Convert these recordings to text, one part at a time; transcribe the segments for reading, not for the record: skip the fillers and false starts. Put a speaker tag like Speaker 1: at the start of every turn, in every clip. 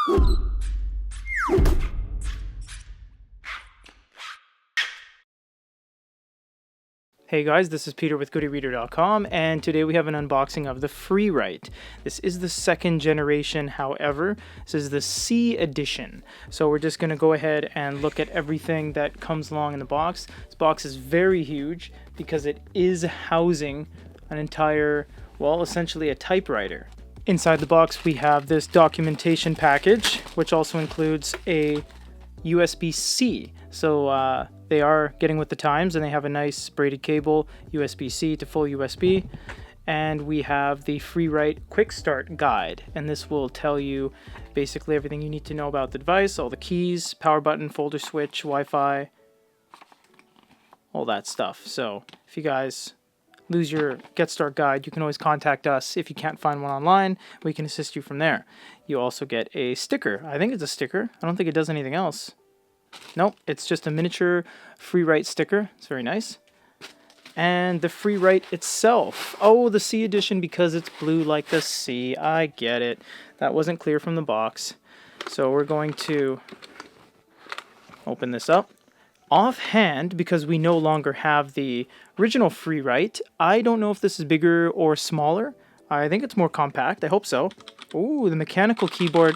Speaker 1: Hey guys, this is Peter with GoodyReader.com, and today we have an unboxing of the Freewrite. This is the second generation, however, this is the C edition. So we're just going to go ahead and look at everything that comes along in the box. This box is very huge because it is housing an entire, well, essentially a typewriter. Inside the box we have this documentation package, which also includes a USB-C. So they are getting with the times, and they have a nice braided cable, USB-C to full USB. And we have the Freewrite Quick Start Guide, and this will tell you basically everything you need to know about the device, all the keys, power button, folder switch, Wi-Fi, all that stuff. So if you guys lose your Get Start Guide, you can always contact us. If you can't find one online, we can assist you from there. You also get a sticker. I think it's a sticker. I don't think it does anything else. Nope, it's just a miniature Freewrite sticker. It's very nice. And the Freewrite itself. Oh, the C edition because it's blue like the sea. I get it. That wasn't clear from the box. So we're going to open this up. Offhand, because we no longer have the original Freewrite, I don't know if this is bigger or smaller. I think it's more compact. I hope so. Ooh, the mechanical keyboard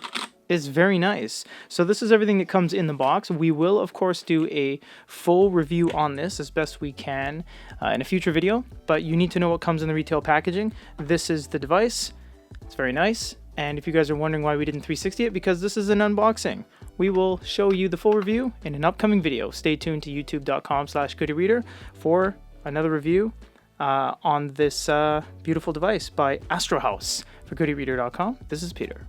Speaker 1: is very nice. So this is everything that comes in the box. We will, of course, do a full review on this as best we can in a future video, but you need to know what comes in the retail packaging. This is the device. It's very nice. And if you guys are wondering why we didn't 360 it, because this is an unboxing. We will show you the full review in an upcoming video. Stay tuned to youtube.com/goodyreader for another review on this beautiful device by Astro House. For goodyreader.com, this is Peter.